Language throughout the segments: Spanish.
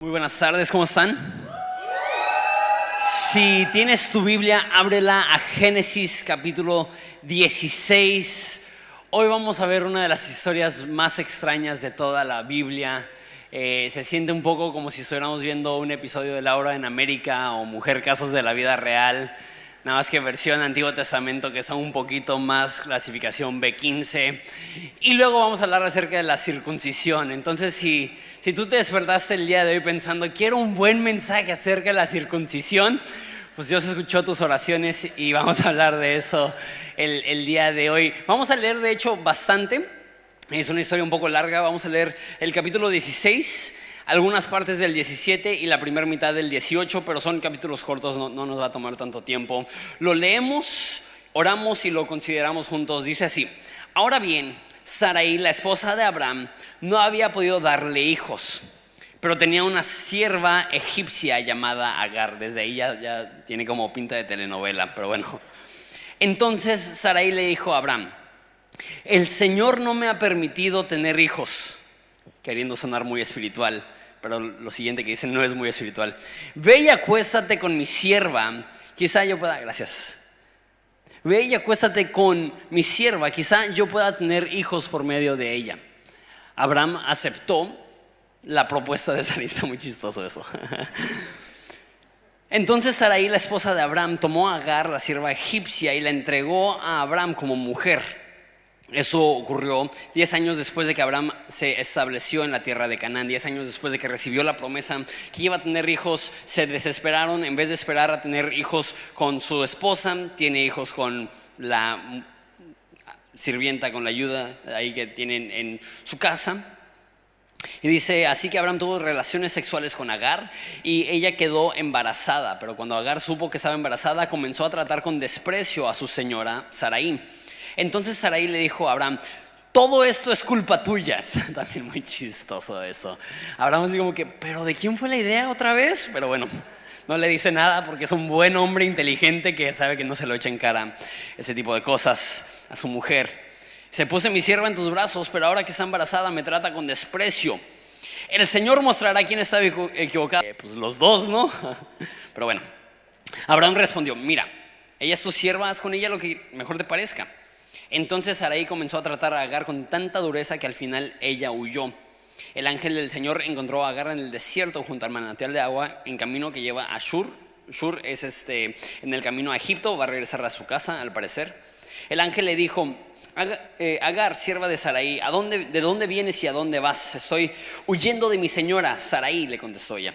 Muy buenas tardes, ¿cómo están? Si tienes tu Biblia, ábrela a Génesis capítulo 16. Hoy vamos a ver una de las historias más extrañas de toda la Biblia. Se siente un poco como si estuviéramos viendo un episodio de Laura en América o Mujer Casos de la Vida Real. Nada más que versión Antiguo Testamento, que son un poquito más clasificación B15. Y luego vamos a hablar acerca de la circuncisión. Entonces, si tú te despertaste el día de hoy pensando, quiero un buen mensaje acerca de la circuncisión, pues Dios escuchó tus oraciones y vamos a hablar de eso el día de hoy. Vamos a leer, de hecho, bastante. Es una historia un poco larga. Vamos a leer el capítulo 16, algunas partes del 17 y la primera mitad del 18, pero son capítulos cortos, no nos va a tomar tanto tiempo. Lo leemos, oramos y lo consideramos juntos. Dice así: ahora bien, Sarai, la esposa de Abraham, no había podido darle hijos, pero tenía una sierva egipcia llamada Agar. Desde ahí ya tiene como pinta de telenovela, pero bueno. Entonces Sarai le dijo a Abraham: el Señor no me ha permitido tener hijos. Queriendo sonar muy espiritual, pero lo siguiente que dicen no es muy espiritual. Ve y acuéstate con mi sierva, quizá yo pueda, gracias. Ve y acuéstate con mi sierva, quizá yo pueda tener hijos por medio de ella. Abraham aceptó la propuesta de Sarai. Está muy chistoso eso. Entonces Sarai, la esposa de Abraham, tomó a Agar, la sierva egipcia, y la entregó a Abraham como mujer. Eso ocurrió 10 años después de que Abraham se estableció en la tierra de Canaán. 10 años después de que recibió la promesa que iba a tener hijos, se desesperaron. En vez de esperar a tener hijos con su esposa, tiene hijos con la sirvienta, con la ayuda ahí que tienen en su casa. Y dice, así que Abraham tuvo relaciones sexuales con Agar y ella quedó embarazada. Pero cuando Agar supo que estaba embarazada, comenzó a tratar con desprecio a su señora Sarai. Entonces Sarai le dijo a Abraham: todo esto es culpa tuya. También muy chistoso eso. Abraham así como que, ¿pero de quién fue la idea otra vez? Pero bueno, no le dice nada porque es un buen hombre inteligente que sabe que no se lo echa en cara ese tipo de cosas a su mujer. Se puse mi sierva en tus brazos, pero ahora que está embarazada me trata con desprecio. El Señor mostrará quién estaba equivocado. Pues los dos, ¿no? Pero bueno, Abraham respondió: mira, ella es tu sierva, haz con ella lo que mejor te parezca. Entonces Sarai comenzó a tratar a Agar con tanta dureza que al final ella huyó. El ángel del Señor encontró a Agar en el desierto junto al manantial de agua, en camino que lleva a Shur. Shur es en el camino a Egipto, va a regresar a su casa al parecer. El ángel le dijo: Agar, sierva de Sarai, ¿de dónde vienes y a dónde vas? Estoy huyendo de mi señora Sarai, le contestó ella.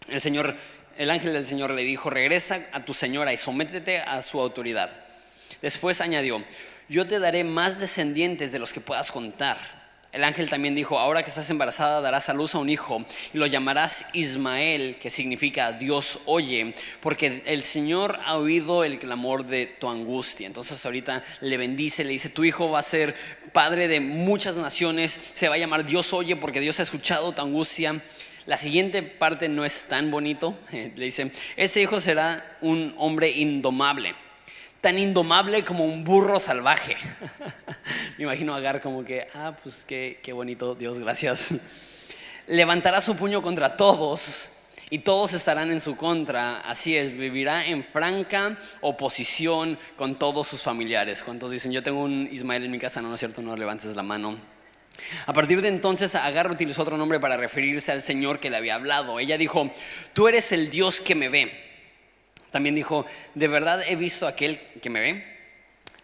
El ángel del Señor le dijo: regresa a tu señora y sométete a su autoridad. Después añadió: yo te daré más descendientes de los que puedas contar. El ángel también dijo: ahora que estás embarazada darás a luz a un hijo y lo llamarás Ismael, que significa Dios oye, porque el Señor ha oído el clamor de tu angustia. Entonces ahorita le bendice, le dice: tu hijo va a ser padre de muchas naciones, se va a llamar Dios oye porque Dios ha escuchado tu angustia. La siguiente parte no es tan bonito. Le dice: este hijo será un hombre indomable, tan indomable como un burro salvaje. Me imagino a Agar como que, pues qué bonito, Dios, gracias. Levantará su puño contra todos y todos estarán en su contra. Así es, vivirá en franca oposición con todos sus familiares. ¿Cuántos dicen: yo tengo un Ismael en mi casa? No es cierto, no levantes la mano. A partir de entonces Agar utilizó otro nombre para referirse al Señor que le había hablado. Ella dijo: tú eres el Dios que me ve. También dijo: de verdad he visto a aquel que me ve.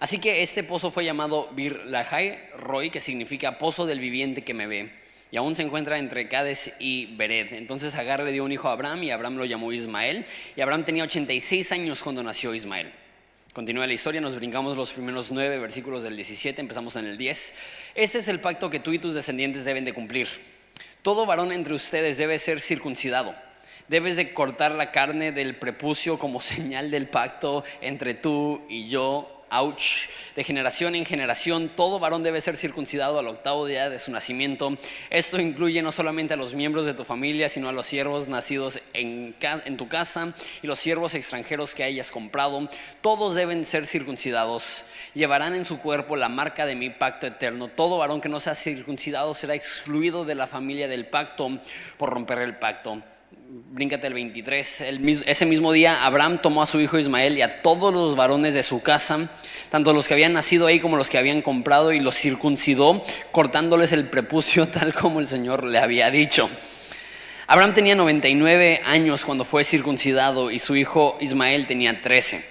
Así que este pozo fue llamado Bir Lahai Roi, que significa pozo del viviente que me ve. Y aún se encuentra entre Cades y Bered. Entonces Agar le dio un hijo a Abraham y Abraham lo llamó Ismael. Y Abraham tenía 86 años cuando nació Ismael. Continúa la historia, nos brincamos los primeros 9 versículos del 17, empezamos en el 10. Este es el pacto que tú y tus descendientes deben de cumplir. Todo varón entre ustedes debe ser circuncidado. Debes de cortar la carne del prepucio como señal del pacto entre tú y yo. ouch, de generación en generación, todo varón debe ser circuncidado al 8º día de su nacimiento. Esto incluye no solamente a los miembros de tu familia, sino a los siervos nacidos en tu casa y los siervos extranjeros que hayas comprado. Todos deben ser circuncidados. Llevarán en su cuerpo la marca de mi pacto eterno. Todo varón que no sea circuncidado será excluido de la familia del pacto por romper el pacto. Bríncate el 23. Ese mismo día Abraham tomó a su hijo Ismael y a todos los varones de su casa, tanto los que habían nacido ahí como los que habían comprado, y los circuncidó, cortándoles el prepucio tal como el Señor le había dicho. Abraham tenía 99 años cuando fue circuncidado y su hijo Ismael tenía 13.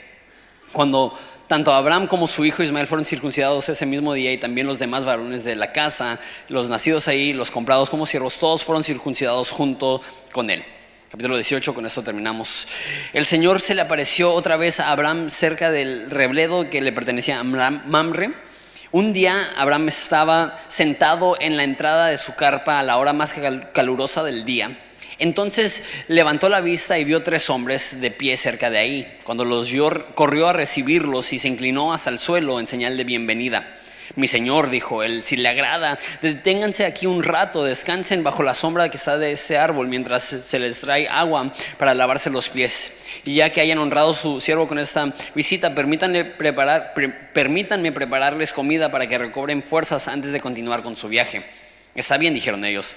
Cuando tanto Abraham como su hijo Ismael fueron circuncidados ese mismo día, y también los demás varones de la casa, los nacidos ahí, los comprados como siervos, todos fueron circuncidados junto con él. Capítulo 18, con esto terminamos. El Señor se le apareció otra vez a Abraham cerca del rebledo que le pertenecía a Mamre. Un día Abraham estaba sentado en la entrada de su carpa a la hora más calurosa del día. Entonces levantó la vista y vio 3 hombres de pie cerca de ahí. Cuando los vio, corrió a recibirlos y se inclinó hasta el suelo en señal de bienvenida. Mi señor, dijo él, si le agrada, deténganse aquí un rato, descansen bajo la sombra que está de este árbol mientras se les trae agua para lavarse los pies. Y ya que hayan honrado a su siervo con esta visita, permítanme prepararles comida para que recobren fuerzas antes de continuar con su viaje. Está bien, dijeron ellos,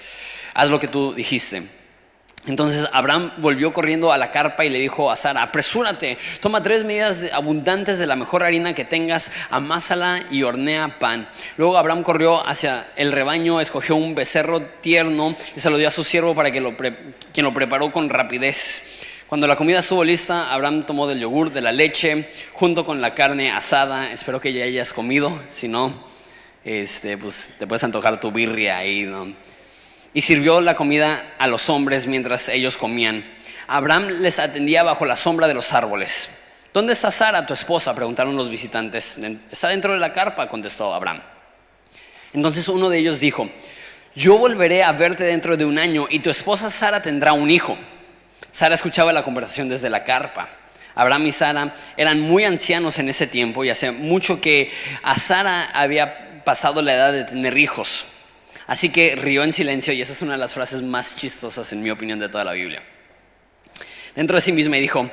haz lo que tú dijiste. Entonces Abraham volvió corriendo a la carpa y le dijo a Sara: apresúrate, toma 3 medidas abundantes de la mejor harina que tengas, amásala y hornea pan. Luego Abraham corrió hacia el rebaño, escogió un becerro tierno y se lo dio a su siervo para que quien lo preparó con rapidez. Cuando la comida estuvo lista, Abraham tomó del yogur, de la leche, junto con la carne asada. Espero que ya hayas comido, si no, pues te puedes antojar tu birria ahí, ¿no? Y sirvió la comida a los hombres mientras ellos comían. Abraham les atendía bajo la sombra de los árboles. ¿Dónde está Sara, tu esposa?, preguntaron los visitantes. Está dentro de la carpa, contestó Abraham. Entonces uno de ellos dijo: yo volveré a verte dentro de 1 año y tu esposa Sara tendrá un hijo. Sara escuchaba la conversación desde la carpa. Abraham y Sara eran muy ancianos en ese tiempo y hace mucho que a Sara había pasado la edad de tener hijos. Así que rió en silencio, y esa es una de las frases más chistosas, en mi opinión, de toda la Biblia. Dentro de sí misma dijo: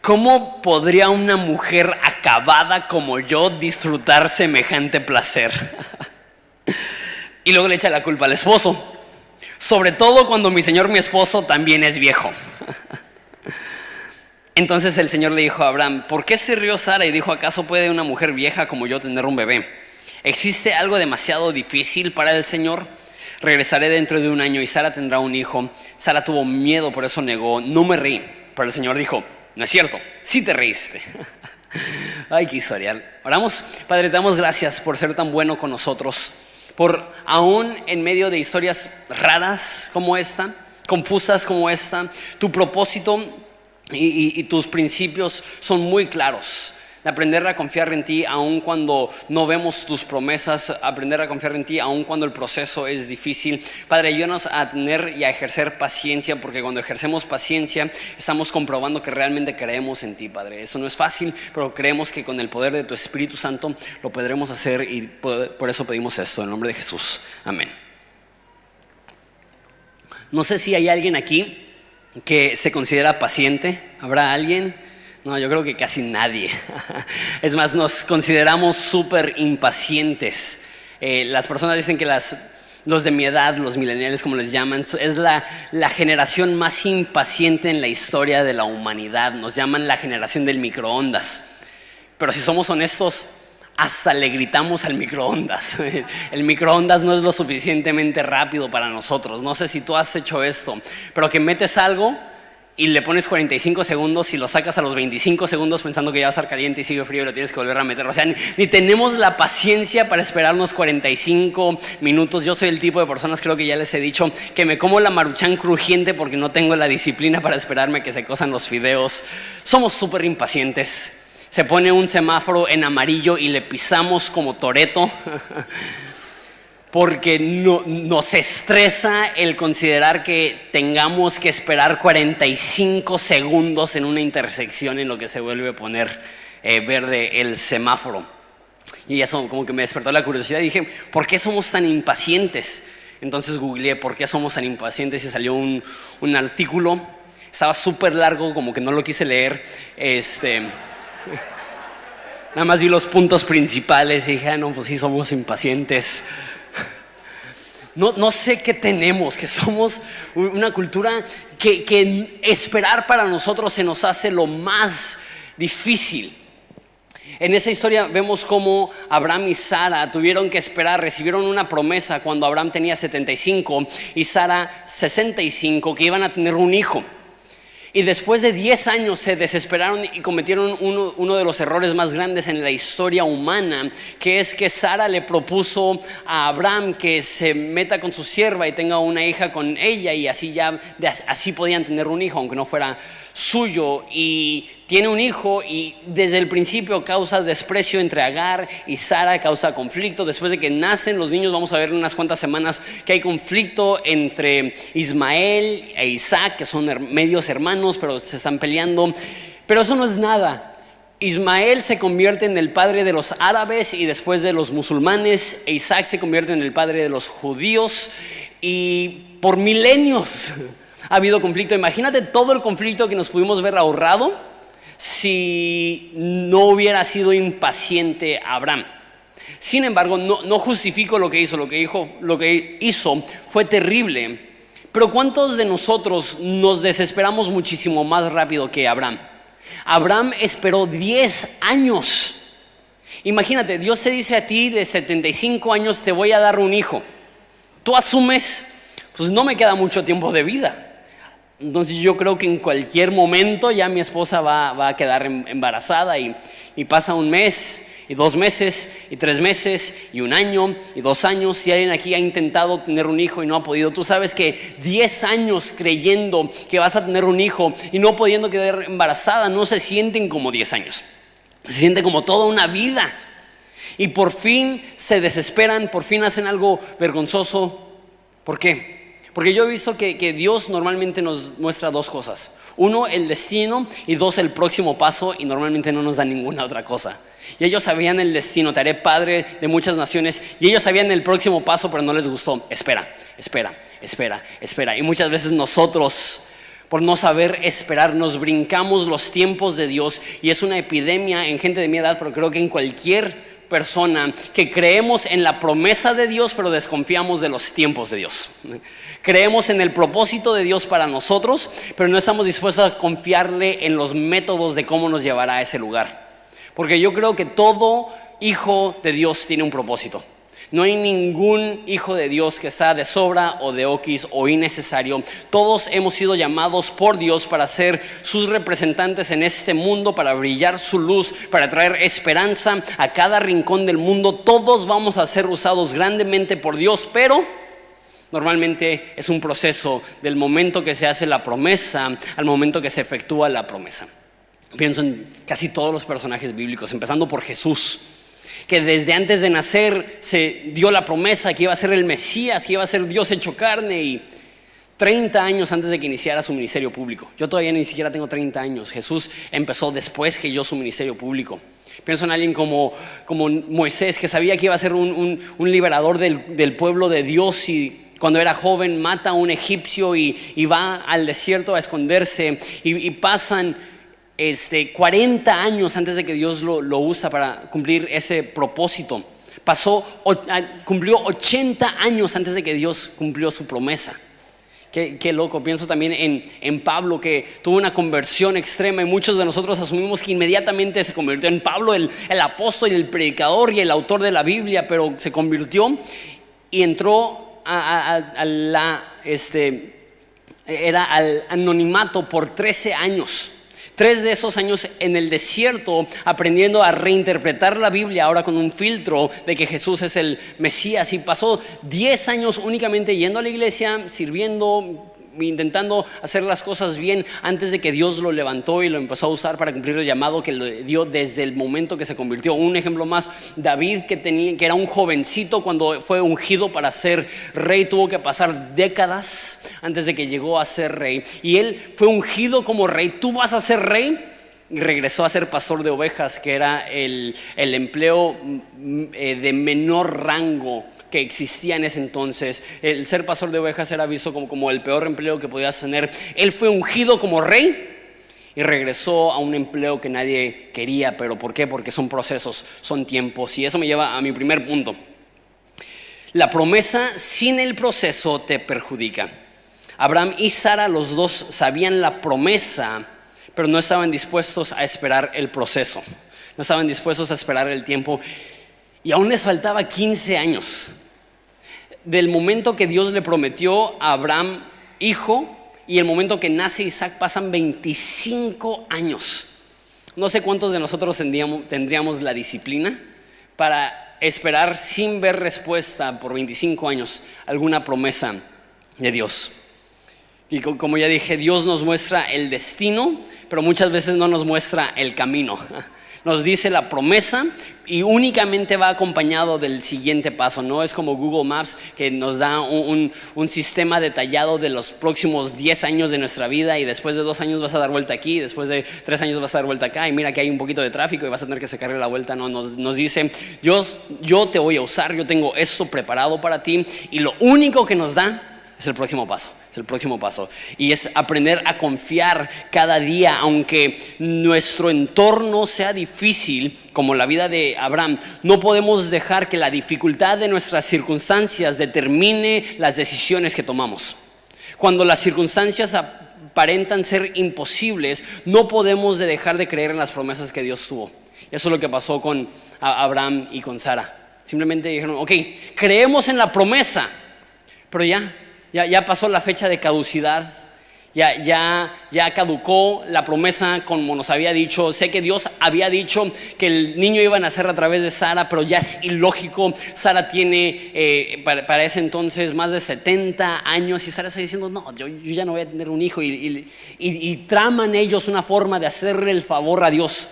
¿cómo podría una mujer acabada como yo disfrutar semejante placer? Y luego le echa la culpa al esposo, sobre todo cuando mi señor, mi esposo, también es viejo. Entonces el Señor le dijo a Abraham: ¿por qué se rió Sara? Y dijo: ¿acaso puede una mujer vieja como yo tener un bebé? ¿Existe algo demasiado difícil para el Señor? Regresaré dentro de 1 año y Sara tendrá un hijo. Sara tuvo miedo, por eso negó: no me reí. Pero el Señor dijo: no es cierto, sí te reíste. Ay, qué historia. Oramos. Padre, te damos gracias por ser tan bueno con nosotros, por aún en medio de historias raras como esta, confusas como esta, tu propósito y tus principios son muy claros. De aprender a confiar en ti aun cuando no vemos tus promesas, aprender a confiar en ti aun cuando el proceso es difícil. Padre, ayúdanos a tener y a ejercer paciencia, porque cuando ejercemos paciencia estamos comprobando que realmente creemos en ti, Padre. Eso no es fácil, pero creemos que con el poder de tu Espíritu Santo lo podremos hacer, y por eso pedimos esto en el nombre de Jesús. Amén. No sé si hay alguien aquí que se considera paciente. ¿Habrá alguien? No, yo creo que casi nadie. Es más, nos consideramos súper impacientes. Las personas dicen que los de mi edad, los millennials como les llaman, es la generación más impaciente en la historia de la humanidad. Nos llaman la generación del microondas. Pero si somos honestos, hasta le gritamos al microondas. El microondas no es lo suficientemente rápido para nosotros. No sé si tú has hecho esto, pero que metes algo y le pones 45 segundos y lo sacas a los 25 segundos pensando que ya va a estar caliente y sigue frío y lo tienes que volver a meter. O sea, ni tenemos la paciencia para esperarnos 45 minutos. Yo soy el tipo de personas, creo que ya les he dicho, que me como la Maruchan crujiente porque no tengo la disciplina para esperarme que se cosan los fideos. Somos súper impacientes. Se pone un semáforo en amarillo y le pisamos como Toretto. Porque nos estresa el considerar que tengamos que esperar 45 segundos en una intersección en lo que se vuelve a poner verde el semáforo. Y eso como que me despertó la curiosidad y dije, ¿por qué somos tan impacientes? Entonces googleé por qué somos tan impacientes y salió un artículo. Estaba súper largo, como que no lo quise leer. Nada más vi los puntos principales y dije, no, pues sí, somos impacientes. No sé qué tenemos, que somos una cultura que esperar para nosotros se nos hace lo más difícil. En esa historia vemos cómo Abraham y Sara tuvieron que esperar, recibieron una promesa cuando Abraham tenía 75 y Sara 65, que iban a tener un hijo. Y después de 10 años se desesperaron y cometieron uno de los errores más grandes en la historia humana, que es que Sara le propuso a Abraham que se meta con su sierva y tenga una hija con ella, y así podían tener un hijo, aunque no fuera suyo. Y tiene un hijo y desde el principio causa desprecio entre Agar y Sara, causa conflicto. Después de que nacen los niños, vamos a ver en unas cuantas semanas que hay conflicto entre Ismael e Isaac, que son medios hermanos, pero se están peleando. Pero eso no es nada. Ismael se convierte en el padre de los árabes y después de los musulmanes, e Isaac se convierte en el padre de los judíos, y por milenios ha habido conflicto. Imagínate todo el conflicto que nos pudimos ver ahorrado si no hubiera sido impaciente Abraham. Sin embargo, no justifico lo que hizo. Lo que hizo fue terrible. Pero ¿cuántos de nosotros nos desesperamos muchísimo más rápido que Abraham? Abraham esperó 10 años. Imagínate, Dios te dice a ti de 75 años, te voy a dar un hijo. Tú asumes, pues no me queda mucho tiempo de vida. Entonces yo creo que en cualquier momento ya mi esposa va a quedar embarazada, y pasa un mes, y 2 meses, y 3 meses, y 1 año, y 2 años. Si alguien aquí ha intentado tener un hijo y no ha podido, tú sabes que 10 años creyendo que vas a tener un hijo y no pudiendo quedar embarazada no se sienten como 10 años. Se siente como toda una vida. Y por fin se desesperan, por fin hacen algo vergonzoso. ¿Por qué? Porque yo he visto que Dios normalmente nos muestra 2 cosas. 1, el destino, y 2, el próximo paso, y normalmente no nos da ninguna otra cosa. Y ellos sabían el destino, te haré padre de muchas naciones, y ellos sabían el próximo paso, pero no les gustó. Espera. Y muchas veces nosotros, por no saber esperar, nos brincamos los tiempos de Dios, y es una epidemia en gente de mi edad, pero creo que en cualquier persona, que creemos en la promesa de Dios, pero desconfiamos de los tiempos de Dios. Creemos en el propósito de Dios para nosotros, pero no estamos dispuestos a confiarle en los métodos de cómo nos llevará a ese lugar. Porque yo creo que todo hijo de Dios tiene un propósito. No hay ningún hijo de Dios que sea de sobra o de oquis o innecesario. Todos hemos sido llamados por Dios para ser sus representantes en este mundo, para brillar su luz, para traer esperanza a cada rincón del mundo. Todos vamos a ser usados grandemente por Dios, pero normalmente es un proceso del momento que se hace la promesa al momento que se efectúa la promesa. Pienso en casi todos los personajes bíblicos, empezando por Jesús, que desde antes de nacer se dio la promesa que iba a ser el Mesías, que iba a ser Dios hecho carne, y 30 años antes de que iniciara su ministerio público. Yo todavía ni siquiera tengo 30 años. Jesús empezó después que yo su ministerio público. Pienso en alguien como Moisés, que sabía que iba a ser un liberador del pueblo de Dios, y cuando era joven mata a un egipcio y va al desierto a esconderse, y pasan 40 años antes de que Dios lo usa para cumplir ese propósito. Cumplió 80 años antes de que Dios cumplió su promesa. Qué loco. Pienso también en Pablo, que tuvo una conversión extrema, y muchos de nosotros asumimos que inmediatamente se convirtió en Pablo, el apóstol y el predicador y el autor de la Biblia, pero se convirtió y entró al anonimato por 13 años. 3 de esos años en el desierto, aprendiendo a reinterpretar la Biblia, ahora con un filtro de que Jesús es el Mesías. Y pasó 10 años únicamente yendo a la iglesia, sirviendo, intentando hacer las cosas bien, antes de que Dios lo levantó y lo empezó a usar para cumplir el llamado que le dio desde el momento que se convirtió. Un ejemplo más, David, que era un jovencito cuando fue ungido para ser rey. Tuvo que pasar décadas antes de que llegó a ser rey, y él fue ungido como rey. ¿Tú vas a ser rey? y regresó a ser pastor de ovejas, que era el empleo de menor rango que existía en ese entonces. El ser pastor de ovejas era visto como el peor empleo que podías tener. Él fue ungido como rey y regresó a un empleo que nadie quería. ¿Pero por qué? Porque son procesos, son tiempos. Y eso me lleva a mi primer punto. La promesa sin el proceso te perjudica. Abraham y Sara, los dos sabían la promesa, pero no estaban dispuestos a esperar el proceso. No estaban dispuestos a esperar el tiempo. Y aún les faltaba 15 años. Del momento que Dios le prometió a Abraham hijo y el momento que nace Isaac pasan 25 años. No sé cuántos de nosotros tendríamos la disciplina para esperar sin ver respuesta por 25 años alguna promesa de Dios. Y como ya dije, Dios nos muestra el destino, pero muchas veces no nos muestra el camino. Nos dice la promesa y únicamente va acompañado del siguiente paso. No es como Google Maps, que nos da un sistema detallado de los próximos 10 años de nuestra vida, y después de 2 años vas a dar vuelta aquí, después de 3 años vas a dar vuelta acá, y mira que hay un poquito de tráfico y vas a tener que sacarle la vuelta. No, nos dice, yo te voy a usar, yo tengo eso preparado para ti, y lo único que nos da es el próximo paso. Es el próximo paso. Y es aprender a confiar cada día, aunque nuestro entorno sea difícil, como la vida de Abraham. No podemos dejar que la dificultad de nuestras circunstancias determine las decisiones que tomamos. Cuando las circunstancias aparentan ser imposibles, no podemos dejar de creer en las promesas que Dios tuvo. Eso es lo que pasó con Abraham y con Sara. Simplemente dijeron, ok, creemos en la promesa, pero ya pasó la fecha de caducidad, ya caducó la promesa como nos había dicho. Sé que Dios había dicho que el niño iba a nacer a través de Sara, pero ya es ilógico. Sara tiene para ese entonces más de 70 años y Sara está diciendo, no, yo ya no voy a tener un hijo, y traman ellos una forma de hacerle el favor a Dios.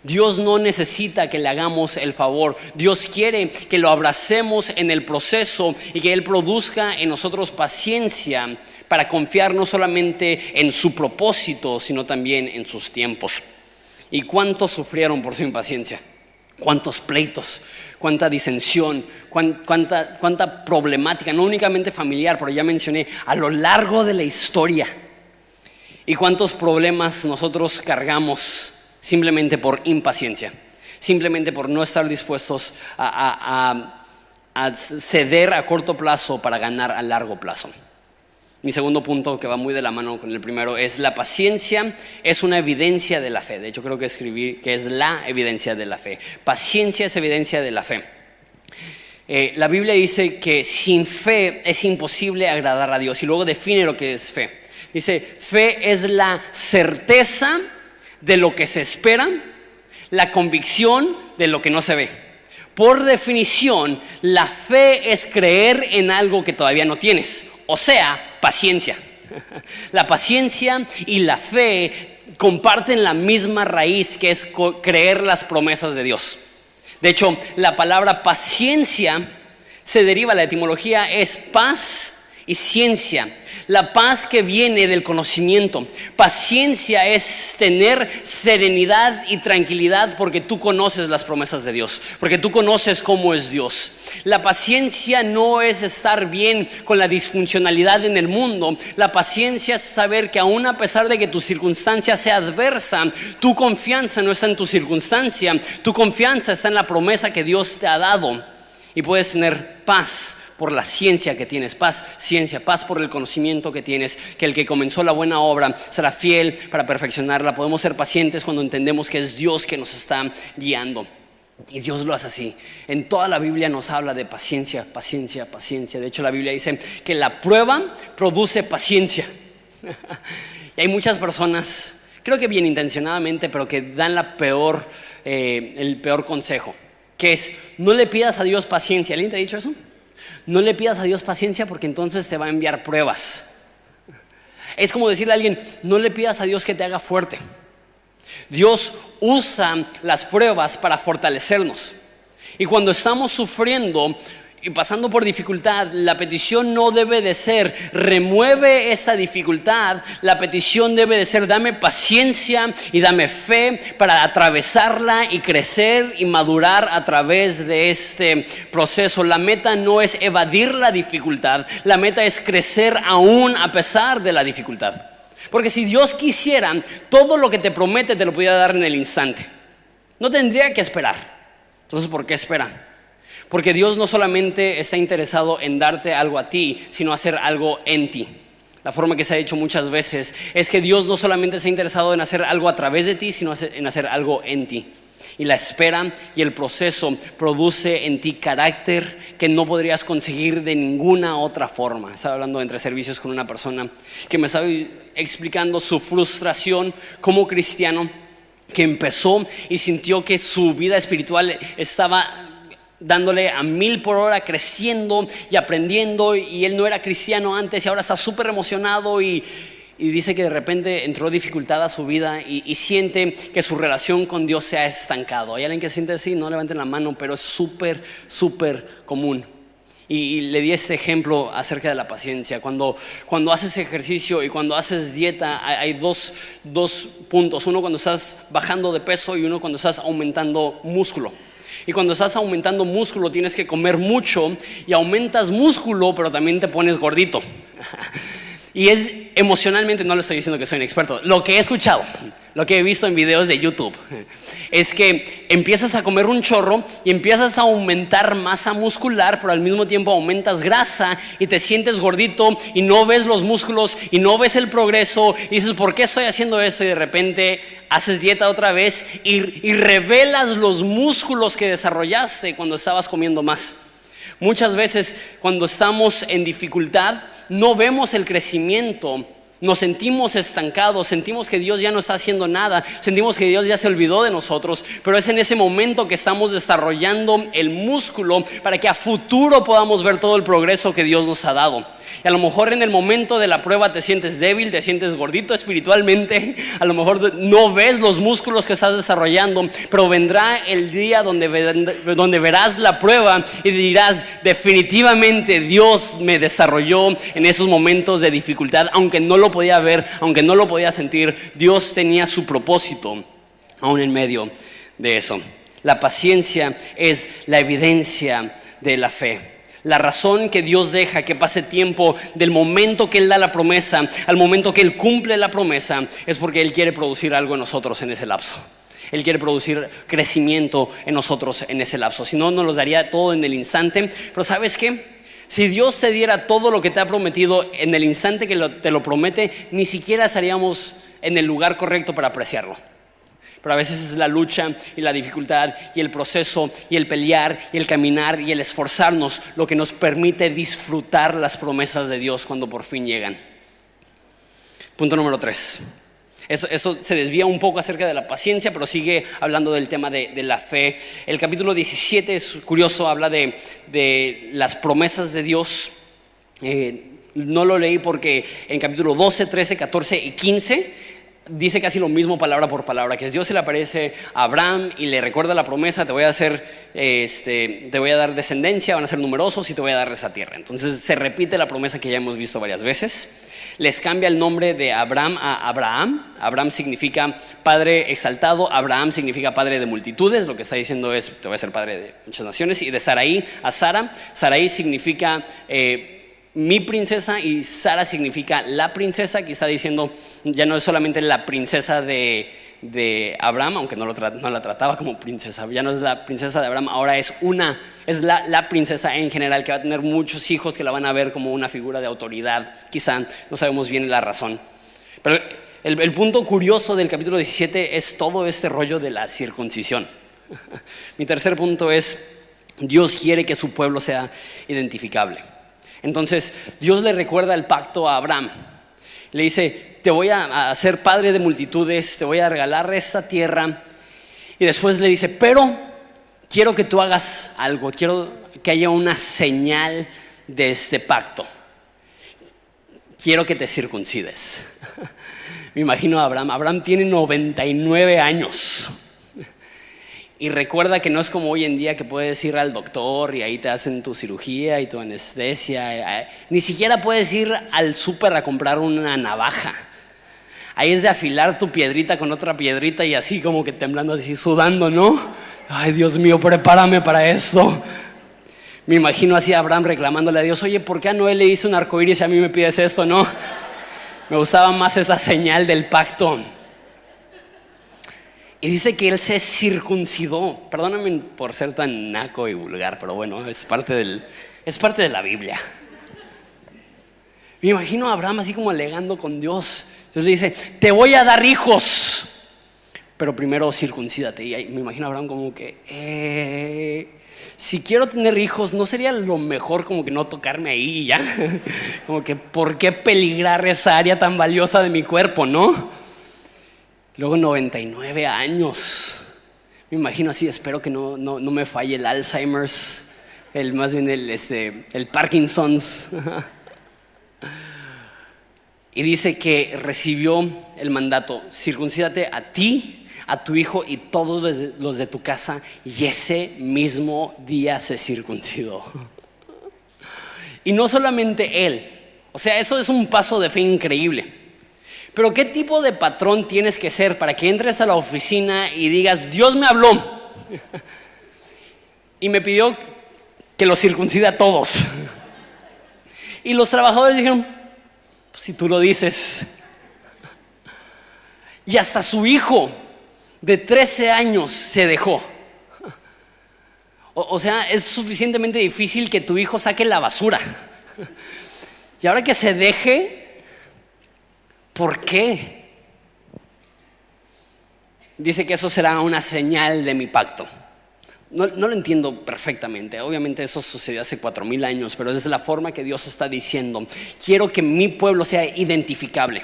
Dios no necesita que le hagamos el favor. Dios quiere que lo abracemos en el proceso y que Él produzca en nosotros paciencia para confiar no solamente en su propósito, sino también en sus tiempos. ¿Y cuántos sufrieron por su impaciencia? ¿Cuántos pleitos? ¿Cuánta disensión? ¿Cuánta problemática? No únicamente familiar, pero ya mencioné a lo largo de la historia. ¿Y cuántos problemas nosotros cargamos simplemente por impaciencia, simplemente por no estar dispuestos a ceder a corto plazo para ganar a largo plazo? Mi segundo punto, que va muy de la mano con el primero, es la paciencia es una evidencia de la fe. De hecho, creo que escribí que es la evidencia de la fe. Paciencia es evidencia de la fe. La Biblia dice que sin fe es imposible agradar a Dios, y luego define lo que es fe. Dice, fe es la certeza de lo que se espera, la convicción de lo que no se ve. Por definición, la fe es creer en algo que todavía no tienes, o sea, paciencia. La paciencia y la fe comparten la misma raíz, que es creer las promesas de Dios. De hecho, la palabra paciencia se deriva, la etimología es paz y ciencia. La paz que viene del conocimiento. Paciencia es tener serenidad y tranquilidad porque tú conoces las promesas de Dios, porque tú conoces cómo es Dios. La paciencia no es estar bien con la disfuncionalidad en el mundo. La paciencia es saber que aún a pesar de que tu circunstancia sea adversa, tu confianza no está en tu circunstancia, tu confianza está en la promesa que Dios te ha dado, y puedes tener paz por la ciencia que tienes. Paz por el conocimiento que tienes, que el que comenzó la buena obra será fiel para perfeccionarla. Podemos ser pacientes cuando entendemos que es Dios que nos está guiando, y Dios lo hace así. En toda la Biblia nos habla de paciencia, paciencia, paciencia. De hecho, la Biblia dice que la prueba produce paciencia. Y hay muchas personas, creo que bien intencionadamente, pero que dan el peor consejo, que es: no le pidas a Dios paciencia. ¿Alguien te ha dicho eso? No le pidas a Dios paciencia porque entonces te va a enviar pruebas. Es como decirle a alguien: no le pidas a Dios que te haga fuerte. Dios usa las pruebas para fortalecernos. Y cuando estamos sufriendo y pasando por dificultad, la petición no debe de ser, remueve esa dificultad. La petición debe de ser, dame paciencia y dame fe para atravesarla y crecer y madurar a través de este proceso. La meta no es evadir la dificultad, la meta es crecer aún a pesar de la dificultad. Porque si Dios quisiera, todo lo que te promete te lo pudiera dar en el instante. No tendría que esperar. Entonces, ¿por qué espera? Porque Dios no solamente está interesado en darte algo a ti, sino hacer algo en ti. La forma que se ha dicho muchas veces es que Dios no solamente está interesado en hacer algo a través de ti, sino en hacer algo en ti. Y la espera y el proceso produce en ti carácter que no podrías conseguir de ninguna otra forma. Estaba hablando entre servicios con una persona que me estaba explicando su frustración como cristiano, que empezó y sintió que su vida espiritual estaba dándole a 1000 por hora, creciendo y aprendiendo, y él no era cristiano antes y ahora está súper emocionado y dice que de repente entró dificultad a su vida y siente que su relación con Dios se ha estancado. Hay alguien que siente así, no levanten la mano, pero es súper común. Y le di este ejemplo acerca de la paciencia. Cuando haces ejercicio y cuando haces dieta, hay dos puntos. Uno cuando estás bajando de peso y uno cuando estás aumentando músculo. Y cuando estás aumentando músculo tienes que comer mucho y aumentas músculo, pero también te pones gordito. Y es emocionalmente, no le estoy diciendo que soy un experto, lo que he escuchado, lo que he visto en videos de YouTube, es que empiezas a comer un chorro y empiezas a aumentar masa muscular, pero al mismo tiempo aumentas grasa y te sientes gordito y no ves los músculos y no ves el progreso y dices, ¿por qué estoy haciendo eso? Y de repente haces dieta otra vez y revelas los músculos que desarrollaste cuando estabas comiendo más. Muchas veces cuando estamos en dificultad no vemos el crecimiento, nos sentimos estancados, sentimos que Dios ya no está haciendo nada, sentimos que Dios ya se olvidó de nosotros, pero es en ese momento que estamos desarrollando el músculo para que a futuro podamos ver todo el progreso que Dios nos ha dado. Y a lo mejor en el momento de la prueba te sientes débil, te sientes gordito espiritualmente, a lo mejor no ves los músculos que estás desarrollando, pero vendrá el día donde verás la prueba y dirás, definitivamente Dios me desarrolló en esos momentos de dificultad, aunque no lo podía ver, aunque no lo podía sentir, Dios tenía su propósito aún en medio de eso. La paciencia es la evidencia de la fe. La razón que Dios deja que pase tiempo del momento que Él da la promesa al momento que Él cumple la promesa es porque Él quiere producir algo en nosotros en ese lapso. Él quiere producir crecimiento en nosotros en ese lapso. Si no, nos los daría todo en el instante. Pero ¿sabes qué? Si Dios te diera todo lo que te ha prometido en el instante que te lo promete, ni siquiera estaríamos en el lugar correcto para apreciarlo. Pero a veces es la lucha y la dificultad y el proceso y el pelear y el caminar y el esforzarnos lo que nos permite disfrutar las promesas de Dios cuando por fin llegan. Punto número 3. Eso se desvía un poco acerca de la paciencia, pero sigue hablando del tema de la fe. El capítulo 17 es curioso, habla de las promesas de Dios. No lo leí porque en capítulo 12, 13, 14 y 15 dice casi lo mismo palabra por palabra, que Dios se le aparece a Abraham y le recuerda la promesa, te voy a dar descendencia, van a ser numerosos y te voy a dar esa tierra. Entonces se repite la promesa que ya hemos visto varias veces. Les cambia el nombre de Abraham a Abraham. Abraham significa padre exaltado, Abraham significa padre de multitudes. Lo que está diciendo es, te voy a ser padre de muchas naciones. Y de Sarai a Sara. Sarai significa mi princesa y Sara significa la princesa. Aquí está diciendo, ya no es solamente la princesa de Abraham, aunque no la trataba como princesa, ya no es la princesa de Abraham, ahora es la princesa en general, que va a tener muchos hijos que la van a ver como una figura de autoridad. Quizá no sabemos bien la razón, pero el punto curioso del capítulo 17 es todo este rollo de la circuncisión. Mi tercer punto es, Dios quiere que su pueblo sea identificable. Entonces Dios le recuerda el pacto a Abraham. Le dice, te voy a hacer padre de multitudes, te voy a regalar esta tierra. Y después le dice, pero quiero que tú hagas algo, quiero que haya una señal de este pacto. Quiero que te circuncides. Me imagino a Abraham. Abraham tiene 99 años. Y recuerda que no es como hoy en día que puedes ir al doctor y ahí te hacen tu cirugía y tu anestesia. Ni siquiera puedes ir al súper a comprar una navaja. Ahí es de afilar tu piedrita con otra piedrita y así como que temblando, así sudando, ¿no? Ay, Dios mío, prepárame para esto. Me imagino así a Abraham reclamándole a Dios: oye, ¿por qué a Noé le hice un arcoíris y a mí me pides esto, no? Me gustaba más esa señal del pacto. Y dice que él se circuncidó. Perdóname por ser tan naco y vulgar, pero bueno, es parte de la Biblia. Me imagino a Abraham así como alegando con Dios. Dios le dice: te voy a dar hijos, pero primero circuncídate. Y me imagino a Abraham como que si quiero tener hijos, ¿no sería lo mejor como que no tocarme ahí y ya? Como que ¿por qué peligrar esa área tan valiosa de mi cuerpo, no? Luego 99 años. Me imagino así, espero que no me falle el Alzheimer's, más bien el Parkinson's. Y dice que recibió el mandato: circuncídate a ti, a tu hijo y todos los de tu casa. Y ese mismo día se circuncidó. Y no solamente él, o sea, eso es un paso de fe increíble. Pero ¿qué tipo de patrón tienes que ser para que entres a la oficina y digas: Dios me habló y me pidió que los circuncide a todos? Y los trabajadores dijeron: pues si tú lo dices. Y hasta su hijo de 13 años se dejó. O sea, es suficientemente difícil que tu hijo saque la basura. Y ahora que se deje, ¿por qué? Dice que eso será una señal de mi pacto. No lo entiendo perfectamente. Obviamente eso sucedió hace 4,000 años, pero es la forma que Dios está diciendo: quiero que mi pueblo sea identificable,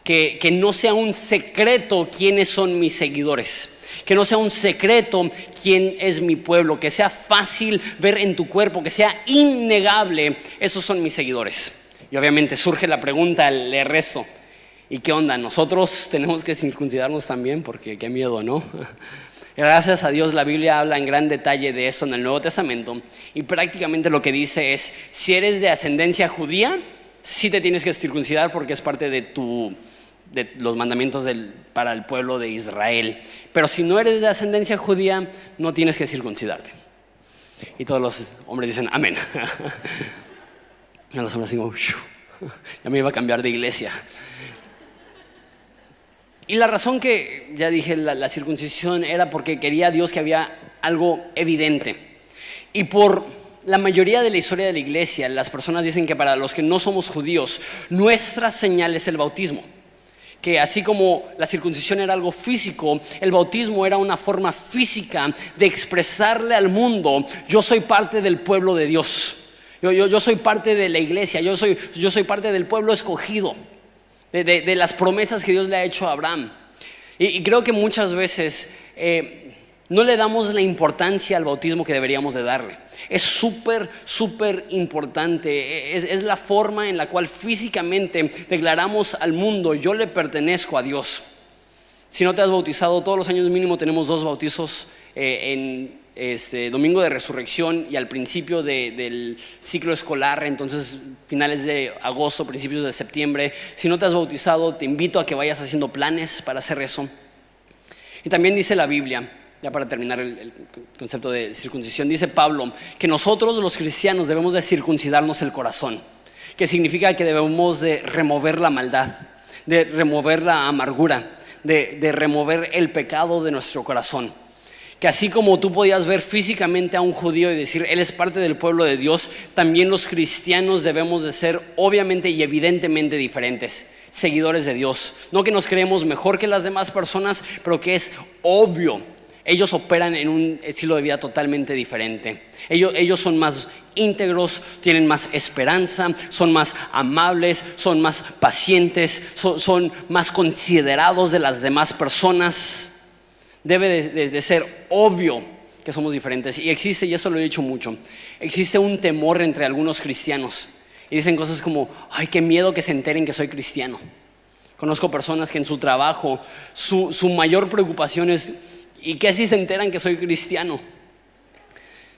que no sea un secreto quiénes son mis seguidores, que no sea un secreto quién es mi pueblo, que sea fácil ver en tu cuerpo, que sea innegable: esos son mis seguidores. Y obviamente surge la pregunta, el resto: ¿y qué onda? ¿Nosotros tenemos que circuncidarnos también? Porque qué miedo, ¿no? Gracias a Dios la Biblia habla en gran detalle de eso en el Nuevo Testamento. Y prácticamente lo que dice es: si eres de ascendencia judía, sí te tienes que circuncidar porque es parte de los mandamientos para el pueblo de Israel. Pero si no eres de ascendencia judía, no tienes que circuncidarte. Y todos los hombres dicen amén. Y los hombres digo: ya me iba a cambiar de iglesia. Y la razón que, ya dije, la circuncisión era porque quería Dios que había algo evidente. Y por la mayoría de la historia de la iglesia, las personas dicen que para los que no somos judíos, nuestra señal es el bautismo. Que así como la circuncisión era algo físico, el bautismo era una forma física de expresarle al mundo: yo soy parte del pueblo de Dios. Yo soy parte de la iglesia, yo soy parte del pueblo escogido. De las promesas que Dios le ha hecho a Abraham. Y creo que muchas veces no le damos la importancia al bautismo que deberíamos de darle. Es súper importante. Es la forma en la cual físicamente declaramos al mundo: yo le pertenezco a Dios. Si no te has bautizado, todos los años mínimo tenemos 2 bautizos en domingo de resurrección y al principio del ciclo escolar, entonces finales de agosto, principios de septiembre. Si no te has bautizado, te invito a que vayas haciendo planes para hacer eso. Y también dice la Biblia, ya para terminar el concepto de circuncisión, dice Pablo que nosotros los cristianos debemos de circuncidarnos el corazón, que significa que debemos de remover la maldad, de remover la amargura, de remover el pecado de nuestro corazón. Que así como tú podías ver físicamente a un judío y decir: él es parte del pueblo de Dios, también los cristianos debemos de ser obviamente y evidentemente diferentes, seguidores de Dios. No que nos creemos mejor que las demás personas, pero que es obvio: ellos operan en un estilo de vida totalmente diferente. Ellos son más íntegros, tienen más esperanza, son más amables, son más pacientes, son más considerados de las demás personas. Debe de ser obvio que somos diferentes. Y existe, y eso lo he dicho mucho, existe un temor entre algunos cristianos. Y dicen cosas como: ay, qué miedo que se enteren que soy cristiano. Conozco personas que en su trabajo su mayor preocupación es: ¿Y qué si se enteran que soy cristiano?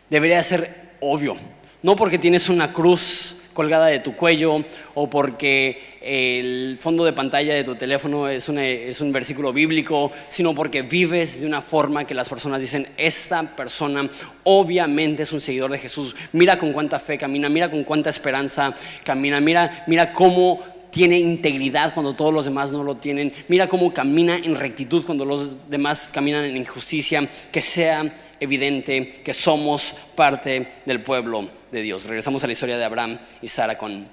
Debería ser obvio. No porque tienes una cruz colgada de tu cuello o porque el fondo de pantalla de tu teléfono es un versículo bíblico, sino porque vives de una forma que las personas dicen: esta persona obviamente es un seguidor de Jesús. Mira con cuánta fe camina, mira con cuánta esperanza camina, mira cómo tiene integridad cuando todos los demás no lo tienen, mira cómo camina en rectitud cuando los demás caminan en injusticia. Que sea evidente que somos parte del pueblo de Dios. Regresamos a la historia de Abraham y Sara con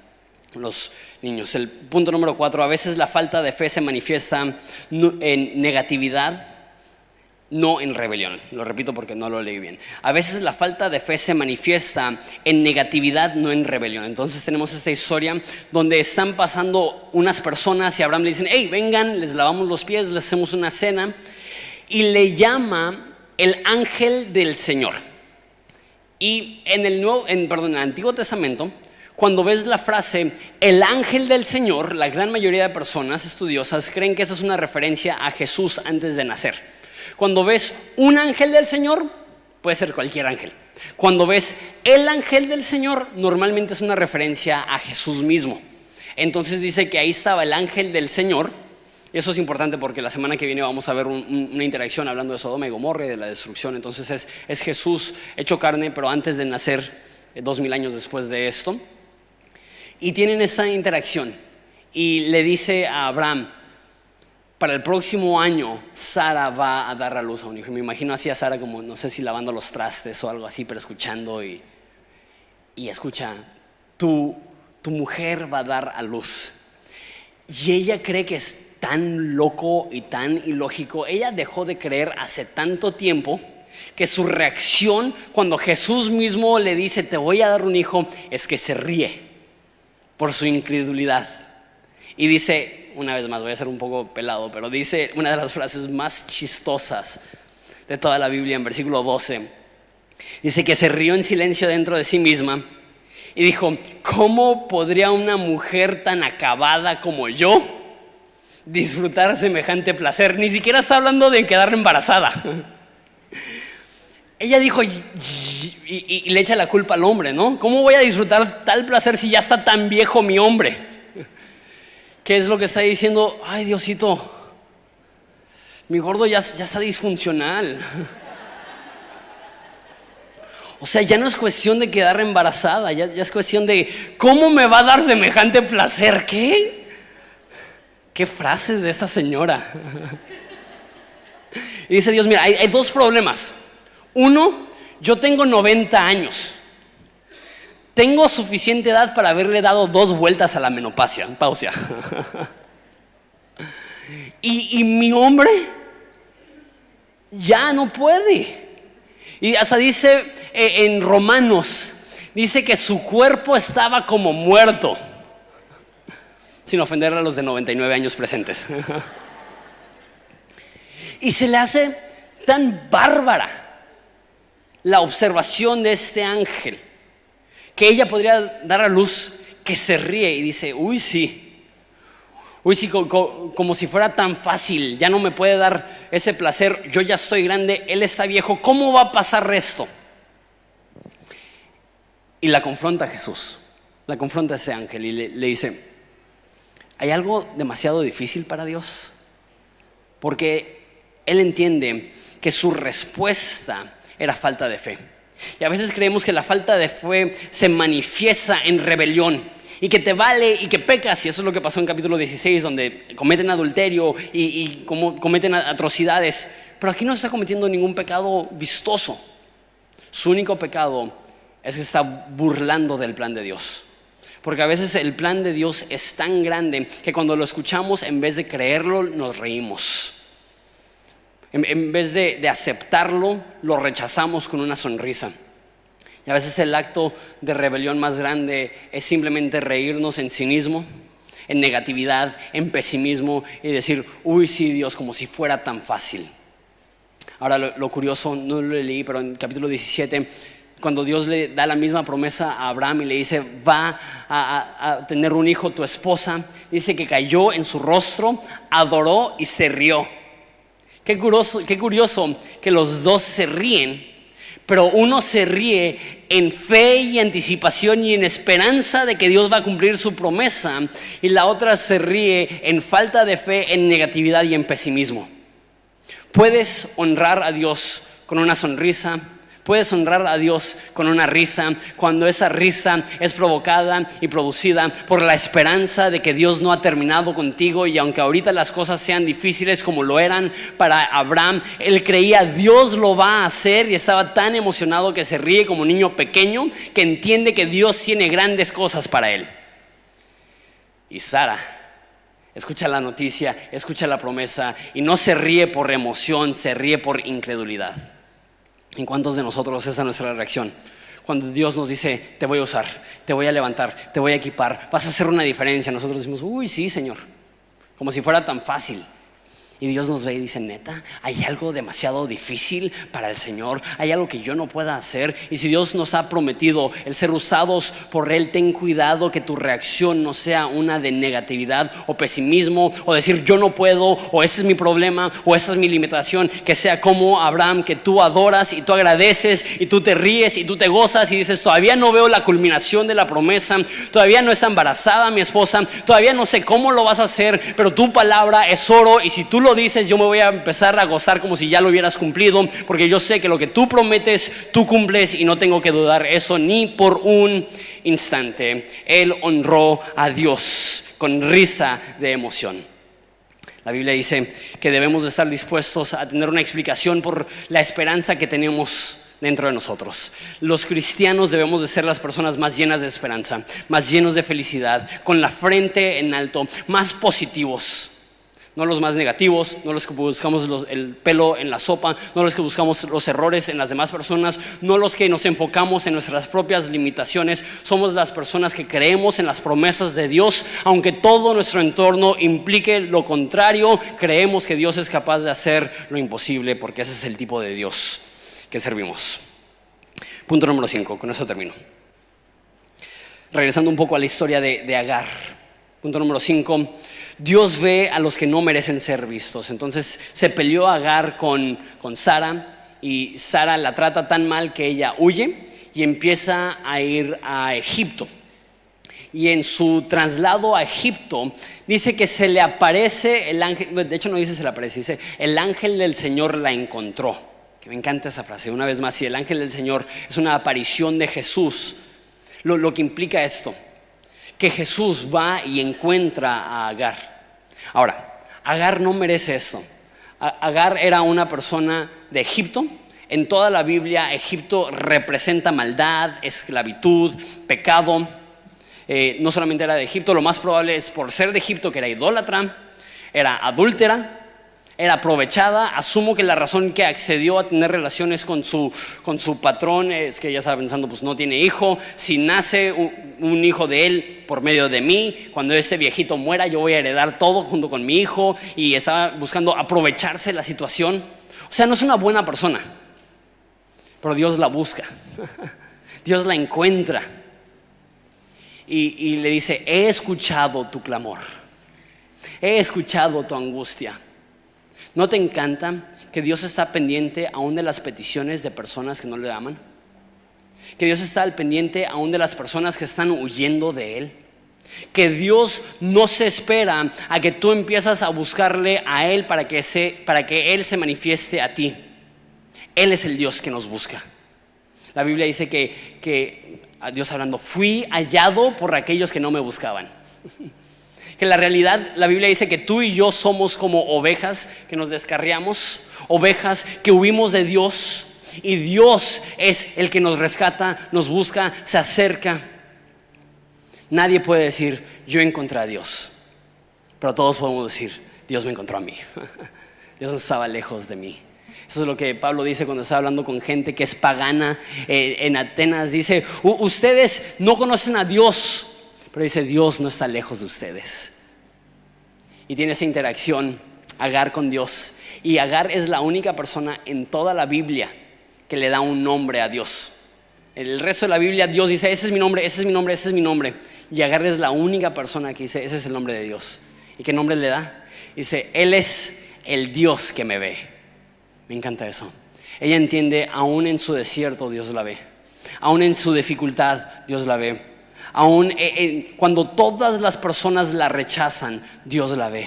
los niños. El punto número 4: a veces la falta de fe se manifiesta en negatividad, no en rebelión. Lo repito porque no lo leí bien. A veces la falta de fe se manifiesta en negatividad, no en rebelión. Entonces tenemos esta historia donde están pasando unas personas y a Abraham le dicen: hey, vengan, les lavamos los pies, les hacemos una cena. Y le llama el ángel del Señor. Y en el Antiguo Testamento, cuando ves la frase el ángel del Señor, la gran mayoría de personas estudiosas creen que esa es una referencia a Jesús antes de nacer. Cuando ves un ángel del Señor, puede ser cualquier ángel. Cuando ves el ángel del Señor, normalmente es una referencia a Jesús mismo. Entonces dice que ahí estaba el ángel del Señor. Eso es importante porque la semana que viene vamos a ver una interacción hablando de Sodoma y Gomorra y de la destrucción. Entonces es Jesús hecho carne, pero antes de nacer, 2000 años después de esto. Y tienen esa interacción y le dice a Abraham: para el próximo año Sara va a dar a luz a un hijo. Y me imagino así a Sara como, no sé si lavando los trastes o algo así, pero escuchando y escucha: tu mujer va a dar a luz. Y ella cree que es tan loco y tan ilógico. Ella dejó de creer hace tanto tiempo que su reacción cuando Jesús mismo le dice: te voy a dar un hijo, es que se ríe por su incredulidad. Y dice, una vez más, voy a ser un poco pelado, pero dice una de las frases más chistosas de toda la Biblia en versículo 12. Dice que se rió en silencio dentro de sí misma y dijo: ¿cómo podría una mujer tan acabada como yo disfrutar semejante placer? Ni siquiera está hablando de quedar embarazada. Ella dijo, y le echa la culpa al hombre, ¿no? ¿Cómo voy a disfrutar tal placer si ya está tan viejo mi hombre? ¿Qué es lo que está diciendo? Ay, Diosito, mi gordo ya está disfuncional. O sea, ya no es cuestión de quedar embarazada, ya es cuestión de ¿cómo me va a dar semejante placer? ¿Qué frases de esta señora? Y dice Dios: mira, hay dos problemas. Uno, yo tengo 90 años. Tengo suficiente edad para haberle dado 2 vueltas a la menopausia. Y mi hombre ya no puede. Y hasta dice en Romanos, dice que su cuerpo estaba como muerto. Sin ofender a los de 99 años presentes. Y se le hace tan bárbara la observación de este ángel que ella podría dar a luz, que se ríe y dice: uy sí, como si fuera tan fácil, ya no me puede dar ese placer, yo ya estoy grande, él está viejo, ¿cómo va a pasar esto? Y la confronta a Jesús, la confronta a ese ángel y le dice: ¿hay algo demasiado difícil para Dios? Porque Él entiende que su respuesta era falta de fe. Y a veces creemos que la falta de fe se manifiesta en rebelión y que te vale y que pecas. Y eso es lo que pasó en capítulo 16, donde cometen adulterio y cometen atrocidades. Pero aquí no se está cometiendo ningún pecado vistoso. Su único pecado es que está burlando del plan de Dios. Porque a veces el plan de Dios es tan grande que cuando lo escuchamos, en vez de creerlo, nos reímos. En vez de aceptarlo, lo rechazamos con una sonrisa. Y a veces el acto de rebelión más grande es simplemente reírnos en cinismo, en negatividad, en pesimismo y decir: uy sí, Dios, como si fuera tan fácil. Ahora lo curioso, no lo leí, pero en capítulo 17, cuando Dios le da la misma promesa a Abraham y le dice: va a tener un hijo tu esposa, dice que cayó en su rostro, adoró y se rió. Qué curioso que los dos se ríen, pero uno se ríe en fe y anticipación y en esperanza de que Dios va a cumplir su promesa, y la otra se ríe en falta de fe, en negatividad y en pesimismo. Puedes honrar a Dios con una sonrisa. Puedes honrar a Dios con una risa cuando esa risa es provocada y producida por la esperanza de que Dios no ha terminado contigo, y aunque ahorita las cosas sean difíciles como lo eran para Abraham, él creía Dios lo va a hacer y estaba tan emocionado que se ríe como un niño pequeño que entiende que Dios tiene grandes cosas para él. Y Sara escucha la noticia, escucha la promesa y no se ríe por emoción, se ríe por incredulidad. ¿En cuántos de nosotros esa es nuestra reacción? Cuando Dios nos dice, te voy a usar, te voy a levantar, te voy a equipar, vas a hacer una diferencia, nosotros decimos, uy, sí, Señor, como si fuera tan fácil. Y Dios nos ve y dice, neta, hay algo demasiado difícil para el Señor, hay algo que yo no pueda hacer. Y si Dios nos ha prometido el ser usados por Él, ten cuidado que tu reacción no sea una de negatividad o pesimismo, o decir yo no puedo, o ese es mi problema, o esa es mi limitación. Que sea como Abraham, que tú adoras y tú agradeces y tú te ríes y tú te gozas y dices, todavía no veo la culminación de la promesa, todavía no está embarazada mi esposa, todavía no sé cómo lo vas a hacer, pero tu palabra es oro, y si tú lo dices, yo me voy a empezar a gozar como si ya lo hubieras cumplido, porque yo sé que lo que tú prometes, tú cumples, y no tengo que dudar eso ni por un instante. Él honró a Dios con risa de emoción. La Biblia dice que debemos de estar dispuestos a tener una explicación por la esperanza que tenemos dentro de nosotros. Los cristianos debemos de ser las personas más llenas de esperanza, más llenos de felicidad, con la frente en alto, más positivos. No los más negativos, no los que buscamos el pelo en la sopa, no los que buscamos los errores en las demás personas, no los que nos enfocamos en nuestras propias limitaciones. Somos las personas que creemos en las promesas de Dios, aunque todo nuestro entorno implique lo contrario. Creemos que Dios es capaz de hacer lo imposible, porque ese es el tipo de Dios que servimos. Punto número 5, con eso termino. Regresando un poco a la historia de Agar. Punto número 5. Dios ve a los que no merecen ser vistos. Entonces se peleó Agar con Sara, y Sara la trata tan mal que ella huye y empieza a ir a Egipto. Y en su traslado a Egipto dice que se le aparece el ángel. De hecho no dice se le aparece, dice el ángel del Señor la encontró. Que me encanta esa frase. Una vez más, si el ángel del Señor es una aparición de Jesús, lo que implica esto, que Jesús va y encuentra a Agar. Ahora, Agar no merece esto. Agar era una persona de Egipto. En toda la Biblia, Egipto representa maldad, esclavitud, pecado. No solamente era de Egipto, lo más probable es por ser de Egipto que era idólatra, era adúltera, era aprovechada. Asumo que la razón que accedió a tener relaciones con su patrón es que ella estaba pensando, pues no tiene hijo, si nace un hijo de él por medio de mí, cuando este viejito muera yo voy a heredar todo junto con mi hijo, y estaba buscando aprovecharse de la situación. O sea, no es una buena persona, pero Dios la busca. Dios la encuentra y le dice, he escuchado tu clamor, he escuchado tu angustia. ¿No te encanta que Dios está pendiente aún de las peticiones de personas que no le aman? Que Dios está al pendiente aún de las personas que están huyendo de Él. Que Dios no se espera a que tú empiezas a buscarle a Él para que Él se manifieste a ti. Él es el Dios que nos busca. La Biblia dice que Dios hablando, fui hallado por aquellos que no me buscaban. Que la realidad, la Biblia dice que tú y yo somos como ovejas que nos descarriamos, ovejas que huimos de Dios, y Dios es el que nos rescata, nos busca, se acerca. Nadie puede decir, yo encontré a Dios, pero todos podemos decir, Dios me encontró a mí. Dios no estaba lejos de mí. Eso es lo que Pablo dice cuando está hablando con gente que es pagana en Atenas. Dice, ustedes no conocen a Dios, pero dice, Dios no está lejos de ustedes. Y tiene esa interacción Agar con Dios. Y Agar es la única persona en toda la Biblia que le da un nombre a Dios. En el resto de la Biblia Dios dice, ese es mi nombre, ese es mi nombre, ese es mi nombre. Y Agar es la única persona que dice, ese es el nombre de Dios. ¿Y qué nombre le da? Dice, Él es el Dios que me ve. Me encanta eso. Ella entiende, aún en su desierto Dios la ve. Aún en su dificultad Dios la ve. Aún cuando todas las personas la rechazan, Dios la ve.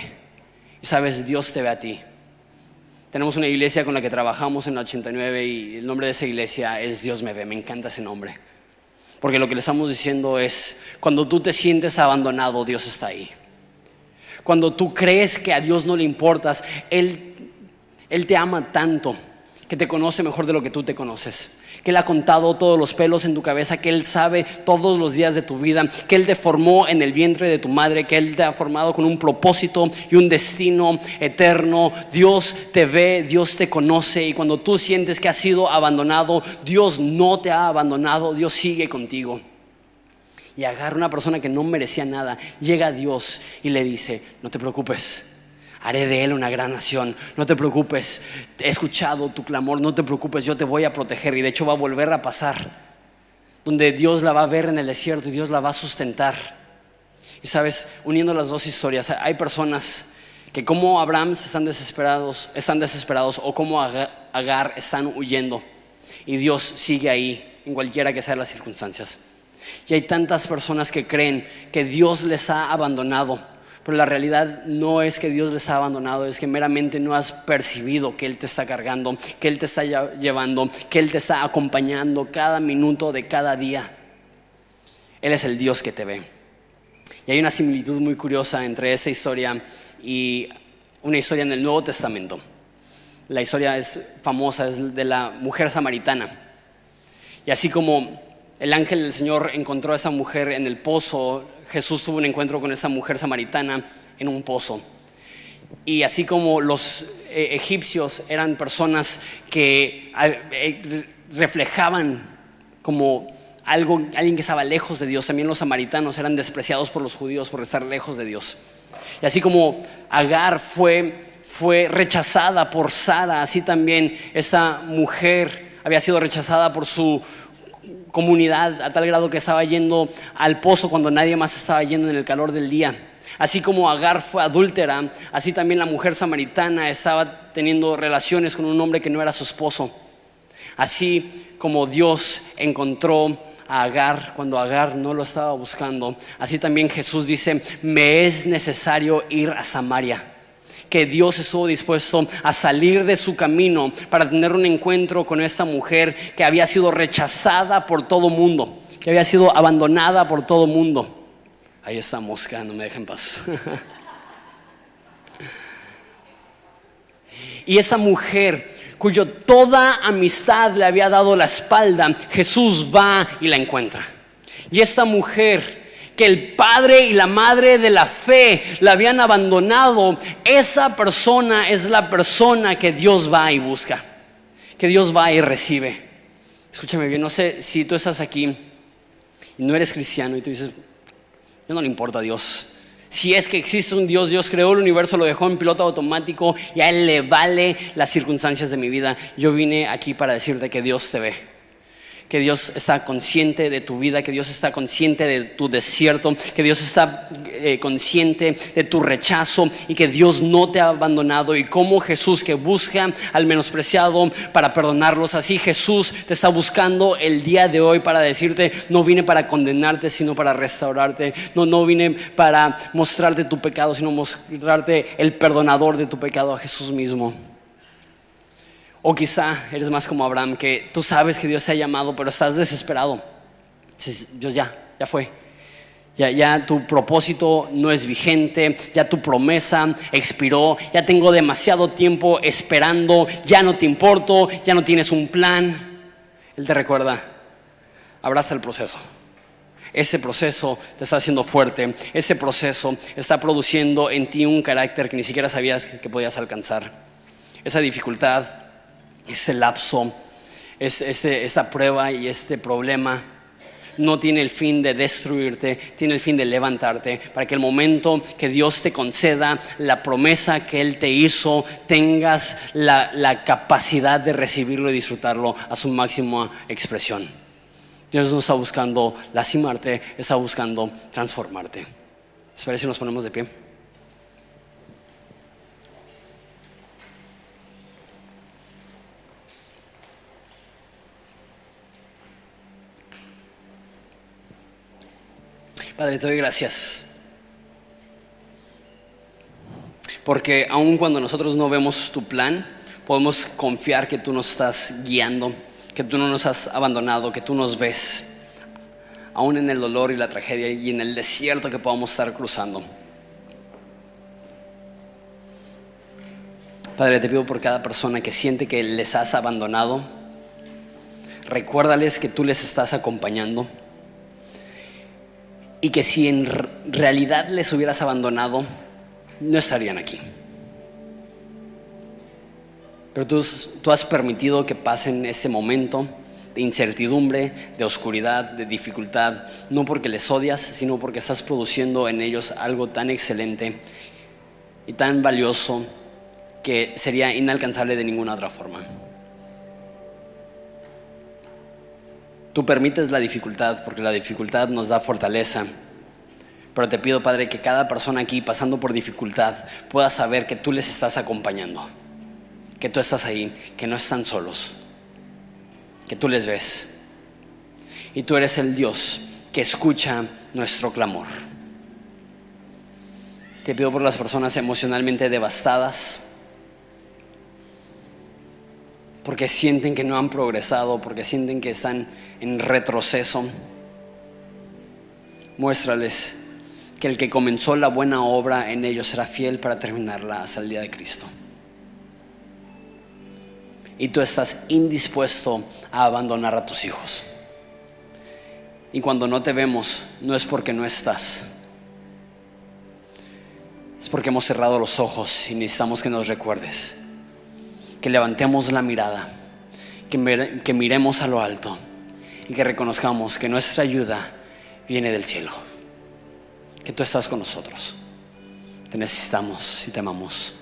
Y sabes, Dios te ve a ti. Tenemos una iglesia con la que trabajamos en la 89 y el nombre de esa iglesia es Dios me ve. Me encanta ese nombre. Porque lo que le estamos diciendo es, cuando tú te sientes abandonado, Dios está ahí. Cuando tú crees que a Dios no le importas, Él te ama tanto que te conoce mejor de lo que tú te conoces. Que Él ha contado todos los pelos en tu cabeza, que Él sabe todos los días de tu vida, que Él te formó en el vientre de tu madre, que Él te ha formado con un propósito y un destino eterno. Dios te ve, Dios te conoce, y cuando tú sientes que has sido abandonado, Dios no te ha abandonado, Dios sigue contigo. Y Agar, una persona que no merecía nada, llega a Dios y le dice: no te preocupes, haré de él una gran nación. No te preocupes, he escuchado tu clamor. No te preocupes, yo te voy a proteger. Y de hecho va a volver a pasar, donde Dios la va a ver en el desierto y Dios la va a sustentar. Y sabes, uniendo las dos historias, hay personas que como Abraham están desesperados, o como Agar están huyendo, y Dios sigue ahí en cualquiera que sean las circunstancias. Y hay tantas personas que creen que Dios les ha abandonado, pero la realidad no es que Dios les ha abandonado, es que meramente no has percibido que Él te está cargando, que Él te está llevando, que Él te está acompañando cada minuto de cada día. Él es el Dios que te ve. Y hay una similitud muy curiosa entre esta historia y una historia en el Nuevo Testamento. La historia es famosa, es de la mujer samaritana. Y así como el ángel del Señor encontró a esa mujer en el pozo, Jesús tuvo un encuentro con esa mujer samaritana en un pozo. Y así como los egipcios eran personas que reflejaban como alguien que estaba lejos de Dios, también los samaritanos eran despreciados por los judíos por estar lejos de Dios. Y así como Agar fue rechazada por Sara, así también esa mujer había sido rechazada por su comunidad, a tal grado que estaba yendo al pozo cuando nadie más estaba yendo en el calor del día. Así como Agar fue adúltera, así también la mujer samaritana estaba teniendo relaciones con un hombre que no era su esposo. Así como Dios encontró a Agar cuando Agar no lo estaba buscando, así también Jesús dice: me es necesario ir a Samaria. Que Dios estuvo dispuesto a salir de su camino para tener un encuentro con esta mujer que había sido rechazada por todo mundo, que había sido abandonada por todo mundo. Ahí está mosca, no me dejen en paz. Y esa mujer cuyo toda amistad le había dado la espalda, Jesús va y la encuentra. Y esta mujer que el padre y la madre de la fe la habían abandonado, esa persona es la persona que Dios va y busca, que Dios va y recibe. Escúchame bien, no sé si tú estás aquí y no eres cristiano y tú dices: yo no le importa a Dios. Si es que existe un Dios, Dios creó el universo, lo dejó en piloto automático y a Él le vale las circunstancias de mi vida. Yo vine aquí para decirte que Dios te ve, que Dios está consciente de tu vida, que Dios está consciente de tu desierto, que Dios está consciente de tu rechazo y que Dios no te ha abandonado. Y como Jesús, que busca al menospreciado para perdonarlos, así Jesús te está buscando el día de hoy para decirte: no vine para condenarte, sino para restaurarte. No vine para mostrarte tu pecado, sino mostrarte el perdonador de tu pecado, a Jesús mismo. O quizá eres más como Abraham, que tú sabes que Dios te ha llamado, pero estás desesperado. Dios ya fue. Ya tu propósito no es vigente, ya tu promesa expiró, ya tengo demasiado tiempo esperando, ya no te importo, ya no tienes un plan. Él te recuerda: abraza el proceso. Ese proceso te está haciendo fuerte. Ese proceso está produciendo en ti un carácter que ni siquiera sabías que podías alcanzar. Esa dificultad, ese lapso, esta prueba y este problema no tiene el fin de destruirte, tiene el fin de levantarte, para que el momento que Dios te conceda la promesa que Él te hizo, tengas la capacidad de recibirlo y disfrutarlo a su máxima expresión. Dios no está buscando lastimarte, está buscando transformarte. Espera si nos ponemos de pie. Padre, te doy gracias. Porque aun cuando nosotros no vemos tu plan, podemos confiar que tú nos estás guiando, que tú no nos has abandonado, que tú nos ves, aún en el dolor y la tragedia y en el desierto que podamos estar cruzando. Padre, te pido por cada persona que siente que les has abandonado, recuérdales que tú les estás acompañando y que si en realidad les hubieras abandonado, no estarían aquí. Pero tú has permitido que pasen este momento de incertidumbre, de oscuridad, de dificultad, no porque les odias, sino porque estás produciendo en ellos algo tan excelente y tan valioso que sería inalcanzable de ninguna otra forma. Tú permites la dificultad porque la dificultad nos da fortaleza. Pero te pido, Padre, que cada persona aquí pasando por dificultad pueda saber que tú les estás acompañando, que tú estás ahí, que no están solos, que tú les ves. Y tú eres el Dios que escucha nuestro clamor. Te pido por las personas emocionalmente devastadas, porque sienten que no han progresado, porque sienten que están en retroceso. Muéstrales que el que comenzó la buena obra en ellos será fiel para terminarla hasta el día de Cristo. Y tú estás indispuesto a abandonar a tus hijos. Y cuando no te vemos, no es porque no estás, es porque hemos cerrado los ojos y necesitamos que nos recuerdes, que levantemos la mirada, que miremos a lo alto y que reconozcamos que nuestra ayuda viene del cielo, que tú estás con nosotros. Te necesitamos y te amamos,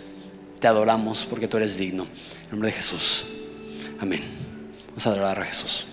te adoramos porque tú eres digno. En nombre de Jesús, amén. Vamos a adorar a Jesús.